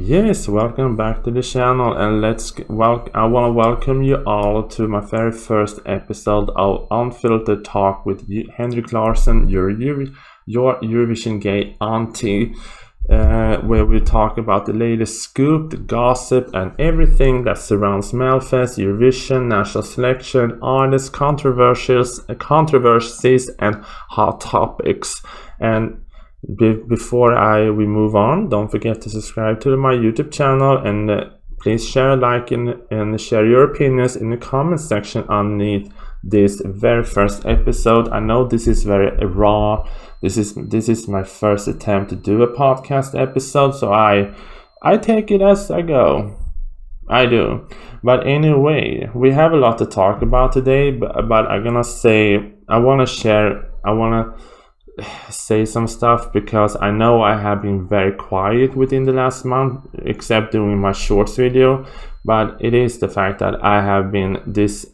Yes, welcome back to the channel, and I want to welcome you all to my very first episode of Unfiltered Talk with Henrik Larsson, your Eurovision gay auntie, where we talk about the latest scoop, the gossip, and everything that surrounds Melfest, Eurovision, national selection, artists, controversies, and hot topics. And before we move on, don't forget to subscribe to my YouTube channel, and please share a like and share your opinions in the comment section underneath this very first episode. I know this is very raw. This is my first attempt to do a podcast episode, so I take it as I go. I do. But anyway, we have a lot to talk about today, but I'm gonna say I wanna say some stuff because I know I have been very quiet within the last month, except doing my shorts video. But it is the fact that I have been this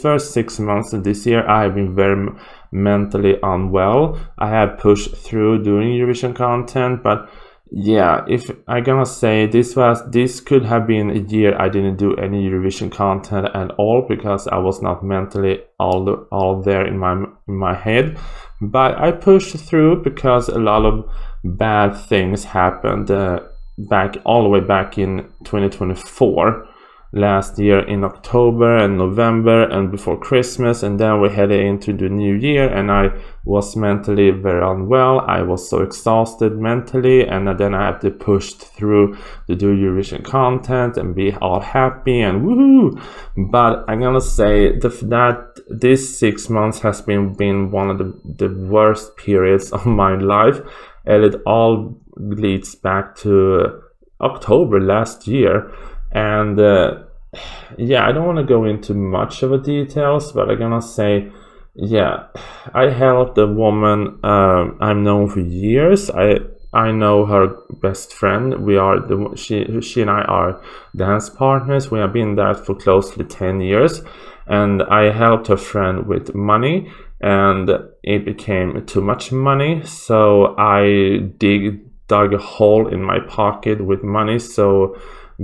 first 6 months of this year, I have been very mentally unwell. I have pushed through doing Eurovision content, but yeah, if I'm gonna say this could have been a year I didn't do any Eurovision content at all because I was not mentally all there in my head. But I pushed through because a lot of bad things happened all the way back in 2024, last year in October and November and before Christmas, and then we headed into the new year, and I was mentally very unwell. I was so exhausted mentally, and then I had to push through to do Eurovision content and be all happy and woohoo. But I'm gonna say that this 6 months has been one of the worst periods of my life, and it all leads back to October last year. And yeah, I don't want to go into much of the details, but I'm gonna say, yeah, I helped a woman I've known for years. I know her best friend. She and I are dance partners. We have been that for close to 10 years, and I helped her friend with money, and it became too much money, so I dug a hole in my pocket with money. So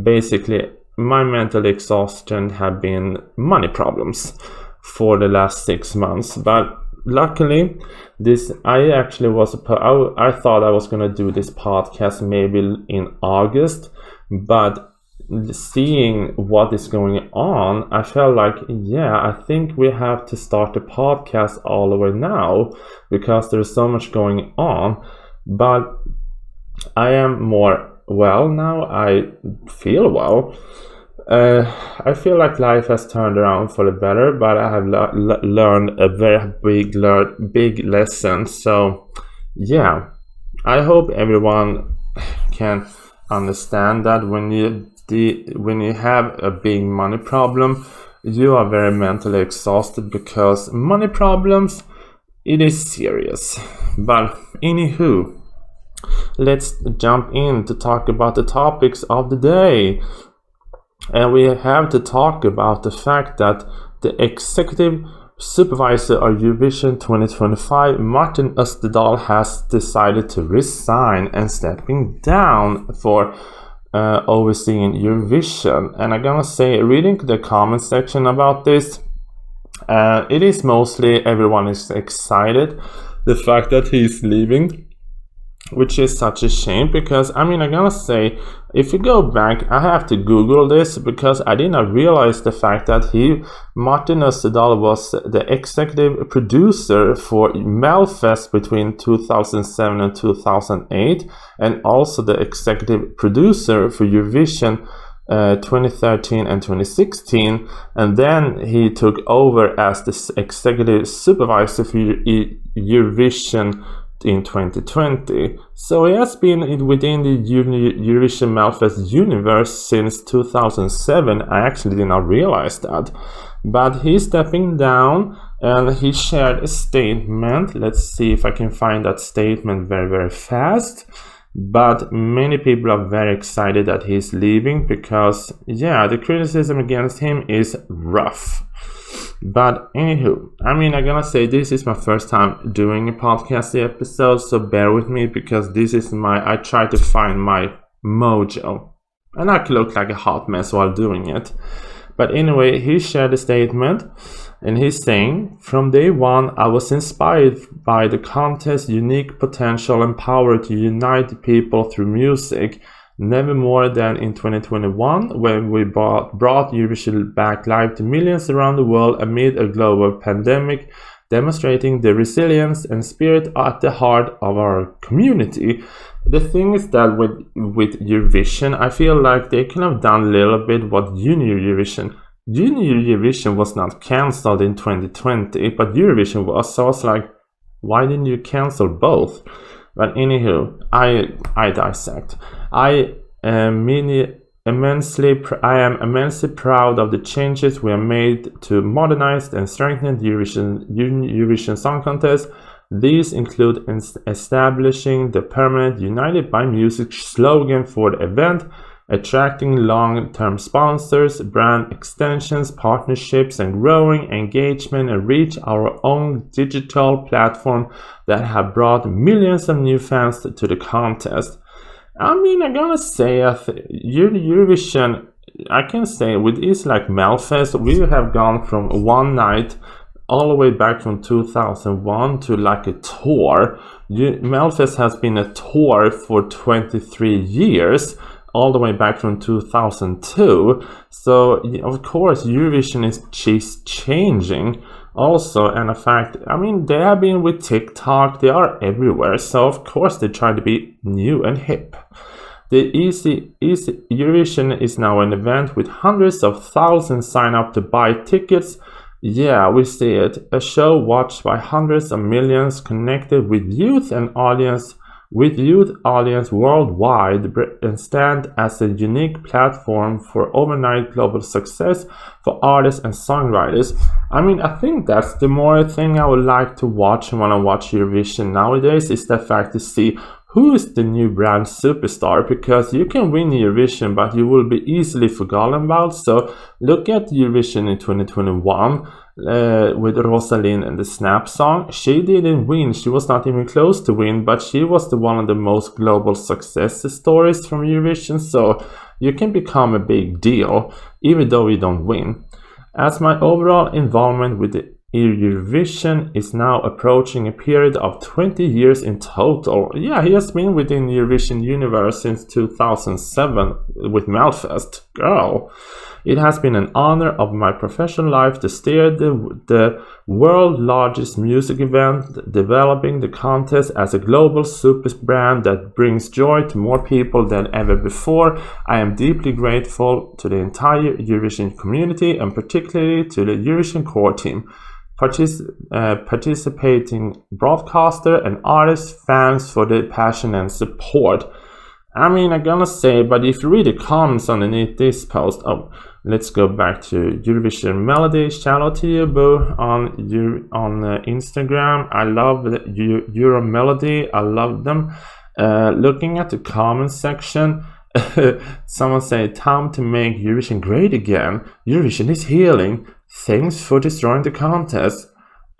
basically my mental exhaustion have been money problems for the last 6 months. But luckily I thought I was gonna do this podcast maybe in August, but seeing what is going on, I felt like, yeah, I think we have to start the podcast all the way now because there's so much going on. But I am more well now. I feel well. I feel like life has turned around for the better, but I have learned a very big lesson. So yeah, I hope everyone can understand that when you have a big money problem, you are very mentally exhausted because money problems, it is serious. But anywho, let's jump in to talk about the topics of the day. And we have to talk about the fact that the executive supervisor of Eurovision 2025, Martin Österdahl, has decided to resign and stepping down for overseeing Eurovision. And I'm gonna say, reading the comment section about this, it is mostly everyone is excited the fact that he's leaving, which is such a shame because I'm gonna say, if you go back, I have to Google this because I did not realize the fact that Martin Österdahl was the executive producer for Melfest between 2007 and 2008, and also the executive producer for Eurovision 2013 and 2016, and then he took over as the executive supervisor for Eurovision in 2020. So he has been within the Eurovision Melfest universe since 2007. I actually did not realize that. But he's stepping down, and he shared a statement. Let's see if I can find that statement very, very fast. But many people are very excited that he's leaving because, yeah, the criticism against him is rough. But anywho, I'm gonna say this is my first time doing a podcast episode, so bear with me because this is I try to find my mojo. And I looked like a hot mess while doing it. But anyway, he shared a statement, and he's saying, "From day one, I was inspired by the contest's unique potential and power to unite people through music. Never more than in 2021, when we brought Eurovision back live to millions around the world amid a global pandemic, demonstrating the resilience and spirit at the heart of our community." The thing is that with Eurovision, I feel like they could have done a little bit what Junior Eurovision. Junior Eurovision was not cancelled in 2020, but Eurovision was, so I was like, why didn't you cancel both? But anywho, I dissect. I am immensely proud of the changes we have made to modernize and strengthen the Eurovision Song Contest. These include establishing the permanent United by Music slogan for the event, attracting long-term sponsors, brand extensions, partnerships, and growing engagement and reach our own digital platform that have brought millions of new fans to the contest. I mean, I'm gonna say Eurovision, I can say with this like Melfest, we have gone from one night all the way back from 2001 to like a tour. Melfest has been a tour for 23 years, all the way back from 2002. So of course Eurovision is changing also, and in fact, I mean, they have been with TikTok, they are everywhere, so of course they try to be new and hip. The easy Eurovision is now an event with hundreds of thousands sign up to buy tickets. Yeah, we see it. A show watched by hundreds of millions, connected with youth audience worldwide, and stand as a unique platform for overnight global success for artists and songwriters. I mean, I think that's the more thing I would like to watch when I watch Eurovision nowadays, is the fact to see who is the new brand superstar, because you can win Eurovision, but you will be easily forgotten about. So look at Eurovision in 2021 with Rosalind and the Snap song. She didn't win, she was not even close to win, but she was one of the most global success stories from Eurovision. So you can become a big deal even though you don't win. As my overall involvement with the Eurovision is now approaching a period of 20 years in total. Yeah, he has been within the Eurovision universe since 2007 with Melfest. Girl. It has been an honor of my professional life to steer the world's largest music event, developing the contest as a global super brand that brings joy to more people than ever before. I am deeply grateful to the entire Eurovision community, and particularly to the Eurovision core team, participating broadcaster and artists, fans for the passion and support. I mean, I'm gonna say, but if you read the comments underneath this post, let's go back to Eurovision Melody. Shout out to you, boo, on Instagram. I love Euro Melody. I love them. Looking at the comment section, someone say, "Time to make Eurovision great again. Eurovision is healing. Thanks for destroying the contest.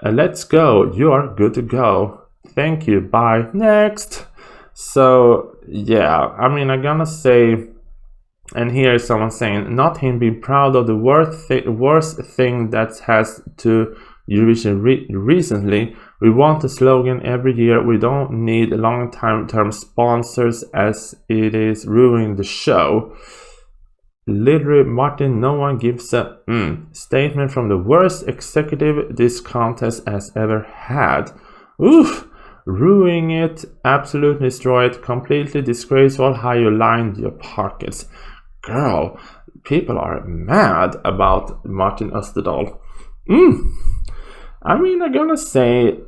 Let's go. You are good to go. Thank you. Bye. Next." So yeah, I mean, I'm gonna say, and here is someone saying, "Not him being proud of the worst thing that has to Eurovision recently. We want a slogan every year. We don't need long-term sponsors as it is ruining the show." Literally, Martin, no one gives a statement from the worst executive this contest has ever had. Oof. Ruining it, absolutely destroy it, completely disgraceful how you lined your pockets. Girl, people are mad about Martin Österdahl. I mean, I'm gonna say,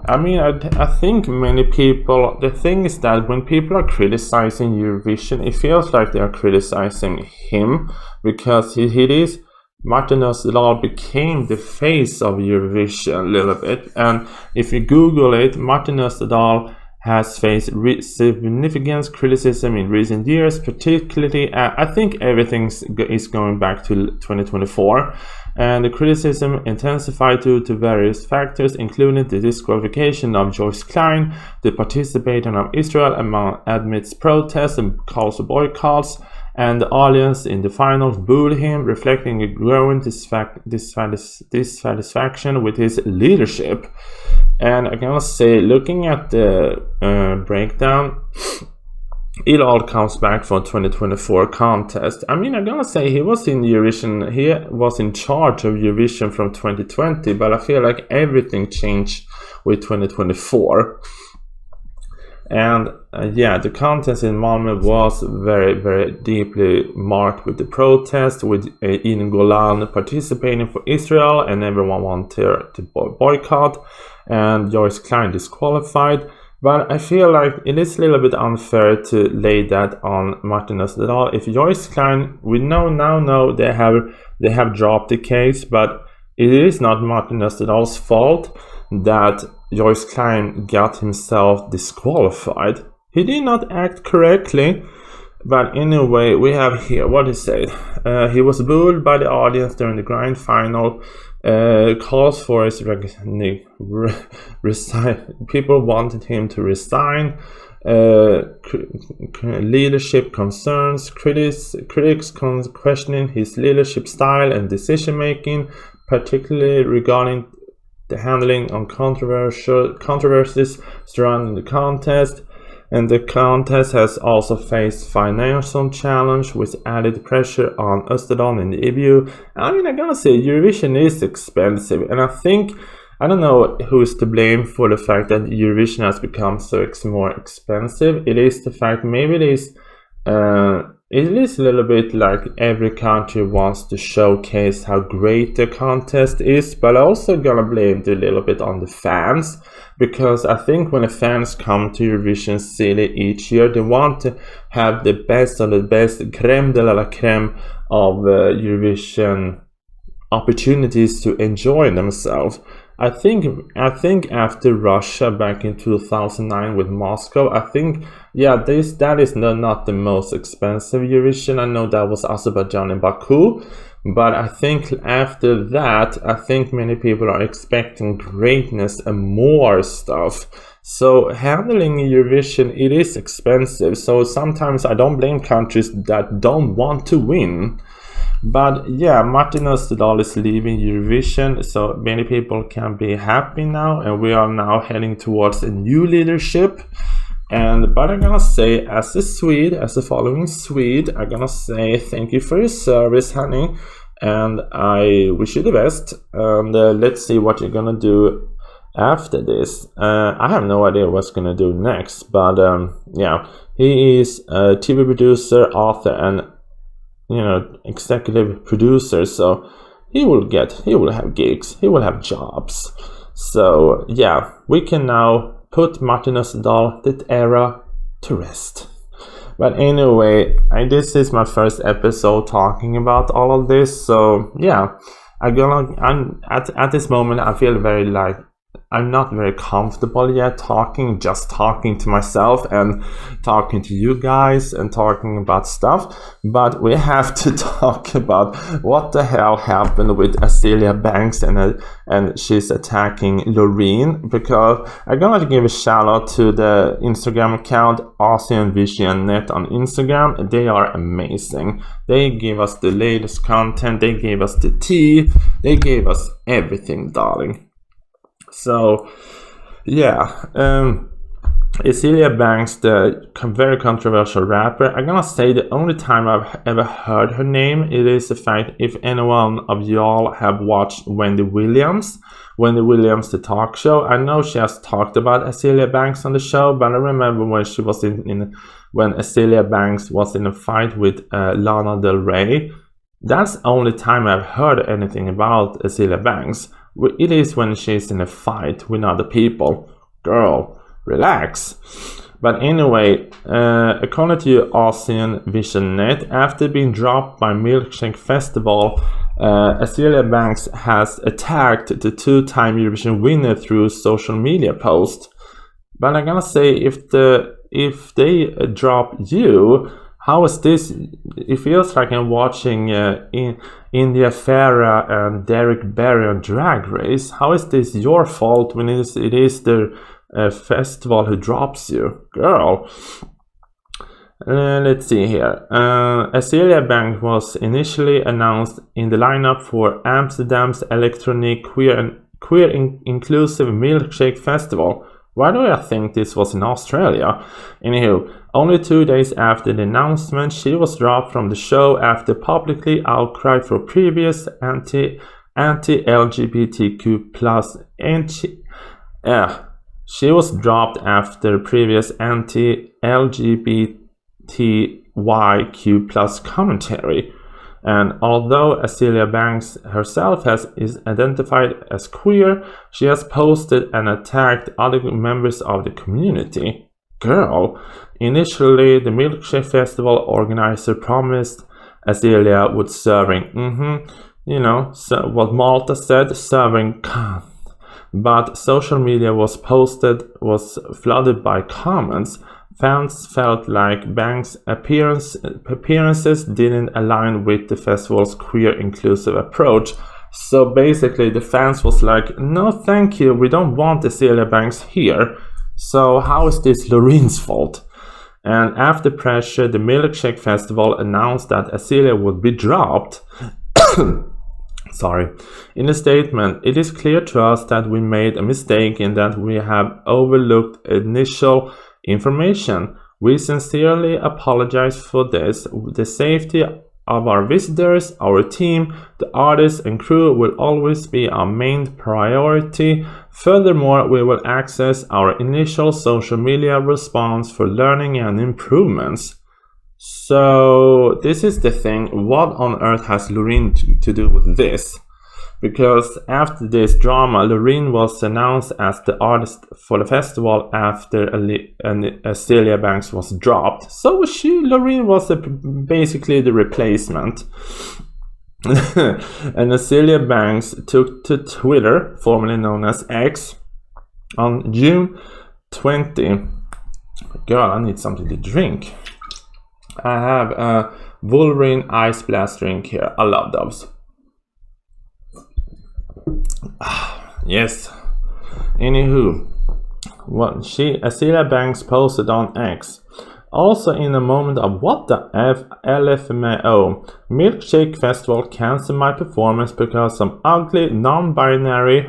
I think many people, the thing is that when people are criticizing Eurovision, it feels like they are criticizing him, because Martin Österdahl became the face of Eurovision a little bit. And if you Google it, Martin Österdahl has faced significant criticism in recent years, particularly, I think everything is going back to 2024. and the criticism intensified due to various factors, including the disqualification of Joyce Klein, the participation of Israel amidst protests and calls for boycotts, and the audience in the finals booed him, reflecting a growing dissatisfaction with his leadership. And I gotta say, looking at the breakdown, it all comes back from 2024 contest. I mean, I'm gonna say he was in Eurovision, he was in charge of Eurovision from 2020, but I feel like everything changed with 2024. And the contest in Malmö was very, very deeply marked with the protest, with Eden Golan participating for Israel, and everyone wanted to boycott, and Joyce Klein disqualified. But I feel like it is a little bit unfair to lay that on Martin Österdahl. If Joyce Klein, we now know they have dropped the case, but it is not Martin Österdahl's fault that Joyce Klein got himself disqualified. He did not act correctly, but anyway, we have here what he said. He was booed by the audience during the grand final. Calls for his resign. People wanted him to resign. Leadership concerns. Critics questioning his leadership style and decision making, particularly regarding the handling on controversies surrounding the contest. And the contest has also faced financial challenge with added pressure on Österdahl in the debut. I mean, I gotta say, Eurovision is expensive, and I don't know who is to blame for the fact that Eurovision has become so more expensive. It is the fact, maybe it is a little bit like every country wants to showcase how great the contest is, but I also gonna blame it a little bit on the fans, because I think when the fans come to Eurovision City each year, they want to have the best of the best, creme de la creme of Eurovision opportunities to enjoy themselves. I think after Russia back in 2009 with Moscow, I think that is not the most expensive Eurovision. I know that was Azerbaijan and Baku, but I think after that, I think many people are expecting greatness and more stuff. So handling Eurovision, it is expensive. So sometimes I don't blame countries that don't want to win. But yeah, Martin Österdahl is leaving Eurovision, so many people can be happy now, and we are now heading towards a new leadership. But I'm gonna say, as the following Swede, I'm gonna say thank you for your service, honey, and I wish you the best. And let's see what you're gonna do after this. I have no idea what's gonna do next, but he is a TV producer, author, and executive producer, so he will have gigs, he will have jobs. So yeah, we can now put Martin Österdahl, that era, to rest. But anyway, this is my first episode talking about all of this, so yeah, I'm at this moment I feel very like I'm not very comfortable yet talking to myself and talking to you guys and talking about stuff, but we have to talk about what the hell happened with Azelia Banks and she's attacking Loreen, because I'm gonna give a shout out to the Instagram account Eurovision on Instagram. They are amazing. They give us the latest content, they gave us the tea, they gave us everything, darling. So yeah, Azelia Banks, the very controversial rapper, I'm gonna say the only time I've ever heard her name, it is the fact, if anyone of y'all have watched Wendy Williams, the talk show, I know she has talked about Azelia Banks on the show, but I remember when she was when Azelia Banks was in a fight with Lana Del Rey. That's the only time I've heard anything about Azelia Banks. It is when she's in a fight with other people. Girl, relax. But anyway, according to Eurovision Net, after being dropped by Milkshake Festival, Azelia Banks has attacked the two-time Eurovision winner through social media post. But I'm gonna say, if they drop you, How is this? It feels like I'm watching India Farah and Derek Barry on Drag Race. How is this your fault when it is the festival who drops you, girl? Let's see here. Azelia Banks was initially announced in the lineup for Amsterdam's electronic queer inclusive milkshake festival. Why do I think this was in Australia? Anywho, only 2 days after the announcement, she was dropped from the show after publicly outcried for previous anti-LGBTQ plus she was dropped after previous anti-LGBTYQ plus commentary. And although Azelia Banks herself is identified as queer, she has posted and attacked other members of the community. Girl, initially the Milkshake Festival organizer promised Azelia would serving, so what Malta said, serving cunt. But social media was flooded by comments. Fans felt like Banks' appearances didn't align with the festival's queer inclusive approach. So basically the fans was like, no thank you, we don't want Azelia Banks here. So how is this Loreen's fault? And after pressure, the Milkshake Festival announced that Azelia would be dropped. Sorry. In a statement, it is clear to us that we made a mistake in that we have overlooked initial information. We sincerely apologize for this. The safety of our visitors, our team, the artists and crew will always be our main priority. Furthermore, we will access our initial social media response for learning and improvements. So this is the thing. What on earth has Loreen to do with this? Because after this drama, Loreen was announced as the artist for the festival after Azelia Banks was dropped. So Loreen was basically the replacement. And Azelia Banks took to Twitter, formerly known as X, on June 20. Girl, I need something to drink. I have a Wolverine Ice Blast drink here. I love those. Yes. Anywho, Azelia Banks posted on X. Also in a moment of what the LFMO, Milkshake Festival cancelled my performance because some ugly non-binary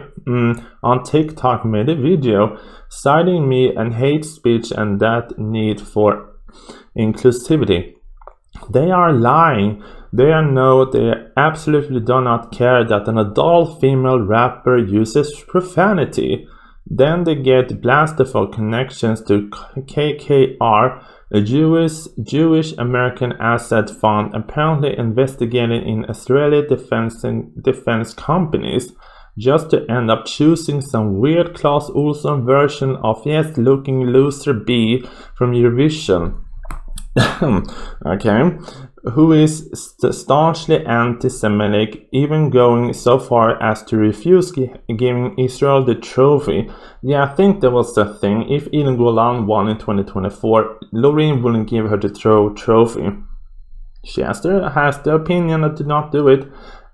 on TikTok made a video citing me and hate speech and that need for inclusivity. They are lying. They absolutely do not care that an adult female rapper uses profanity. Then they get blasted for connections to KKR, a Jewish American asset fund apparently investigating in Israeli defense companies, just to end up choosing some weird Claes Olsson version of yes-looking loser B from Eurovision. Okay, who is staunchly anti-Semitic, even going so far as to refuse giving Israel the trophy. Yeah, I think that was the thing. If Eden Golan won in 2024, Loreen wouldn't give her the trophy. She has the opinion to not do it,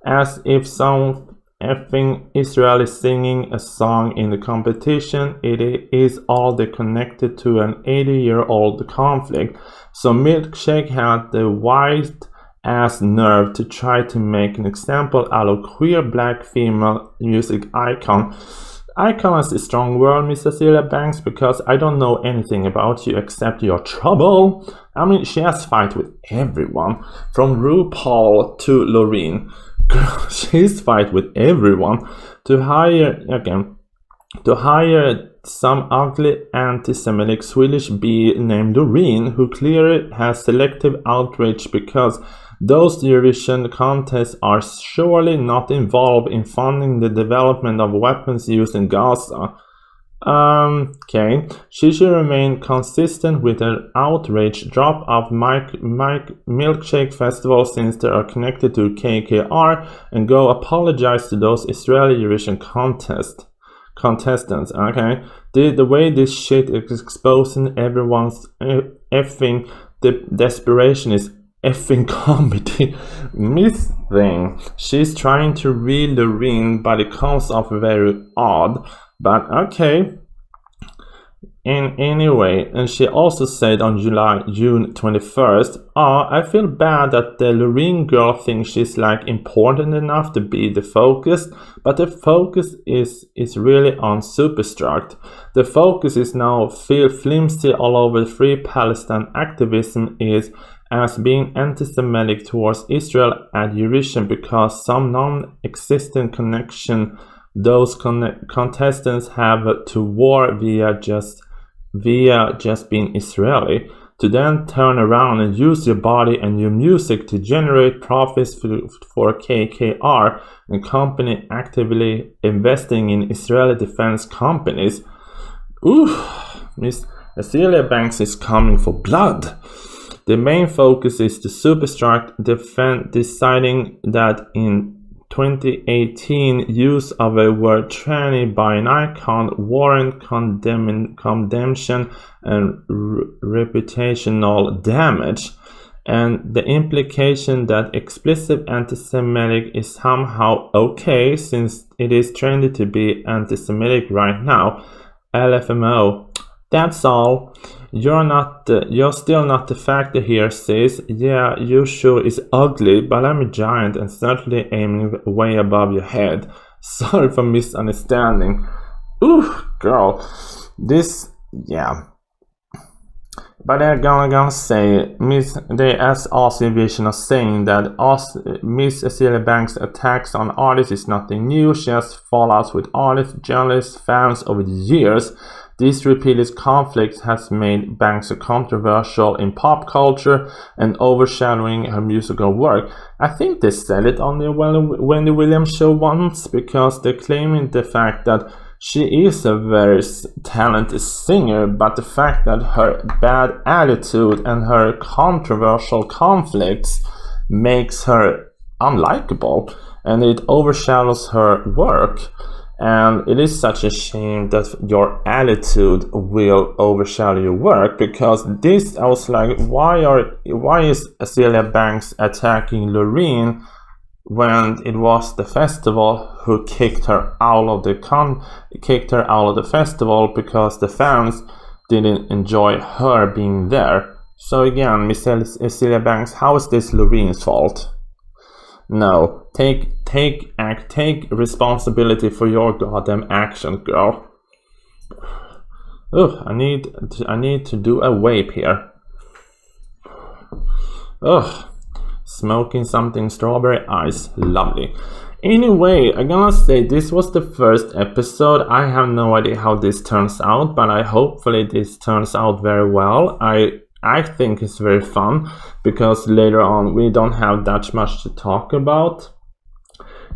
as if some effing Israel is singing a song in the competition. It is all connected to an 80-year-old conflict. So Milkshake had the wide-ass nerve to try to make an example out of queer black female music icon. Icon is a strong word, Miss Azelia Banks, because I don't know anything about you except your trouble. I mean, she has fight with everyone, from RuPaul to Loreen. She's fight with everyone. To hire some ugly anti-Semitic Swedish bee named Loreen, who clearly has selective outrage because those Eurovision contests are surely not involved in funding the development of weapons used in Gaza. Okay, she should remain consistent with her outrage, drop of Milkshake Festival since they are connected to KKR, and go apologize to those Israeli Eurovision contestants. Okay, the way this shit is exposing everyone's effing The desperation is effing comedy. Miss thing. She's trying to reel Loreen, but it comes off very odd. But okay. Anyway, and she also said on June 21st, I feel bad that the Loreen girl thinks she's like important enough to be the focus, but the focus is really on Superstruct. The focus is now feel flimsy all over. Free Palestine activism is as being anti-Semitic towards Israel at Eurovision because some non-existent connection those contestants have to war via just being Israeli, to then turn around and use your body and your music to generate profits for KKR and company actively investing in Israeli defense companies. Miss Azelia Banks is coming for blood. The main focus is the Superstruct deciding that in 2018 use of a word tranny by an icon warrant condemnation and reputational damage, and the implication that explicit anti-Semitic is somehow okay since it is trendy to be anti-Semitic right now. LFMO. That's all. You're still not the factor here, sis. Yeah, you sure is ugly, but I'm a giant and certainly aiming way above your head. Sorry for misunderstanding. Girl. Yeah. But they're gonna say, as Aussie Vision are saying that Miss Azelia Banks' attacks on artists is nothing new. She has fallouts with artists, journalists, fans over the years. This repeated conflict has made Banks controversial in pop culture and overshadowing her musical work. I think they said it on the Wendy Williams show once because they're claiming the fact that she is a very talented singer, but the fact that her bad attitude and her controversial conflicts makes her unlikable and it overshadows her work. And it is such a shame that your attitude will overshadow your work, because this, I was like, why is Azelia Banks attacking Loreen when it was the festival who kicked her out of the festival because the fans didn't enjoy her being there. So again, Miss Azelia Banks, how is this Loreen's fault? No, take responsibility for your goddamn action, girl. I need to do a vape here. Smoking something strawberry ice, lovely. Anyway, I'm gonna say this was the first episode. I have no idea how this turns out, but hopefully this turns out very well. I think it's very fun because later on we don't have that much to talk about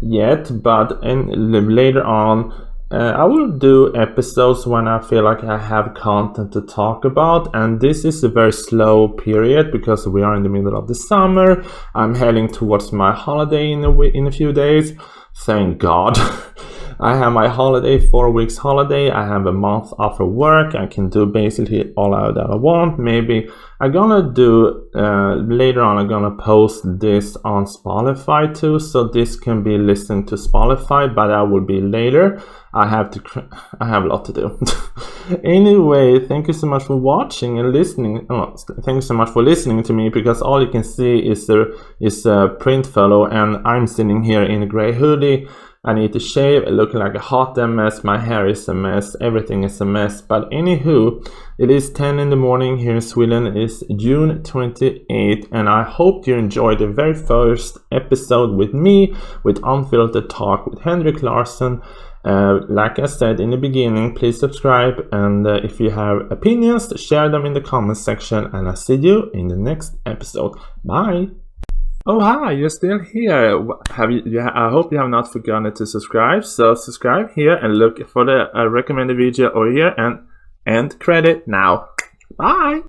yet, but later on I will do episodes when I feel like I have content to talk about, and this is a very slow period because we are in the middle of the summer. I'm heading towards my holiday in a few days, thank God. I have my holiday, 4 weeks holiday. I have a month off of work. I can do basically all that I want. Maybe I'm gonna do later on. I'm gonna post this on Spotify too, so this can be listened to Spotify. But that will be later. I have a lot to do. Anyway, thank you so much for watching and listening. Thank you so much for listening to me, because all you can see is a print photo, and I'm sitting here in a gray hoodie. I need to shave, looking like a hot mess. My hair is a mess. Everything is a mess. But anywho, it is 10 in the morning here in Sweden. It is June 28th, and I hope you enjoyed the very first episode with me, with Unfiltered Talk with Henrik Larsson. Like I said in the beginning, please subscribe, and if you have opinions, share them in the comments section, and I'll see you in the next episode. Bye! Oh hi, you're still here. I hope you have not forgotten to subscribe. So subscribe here and look for the recommended video over here, and end credit now. Bye!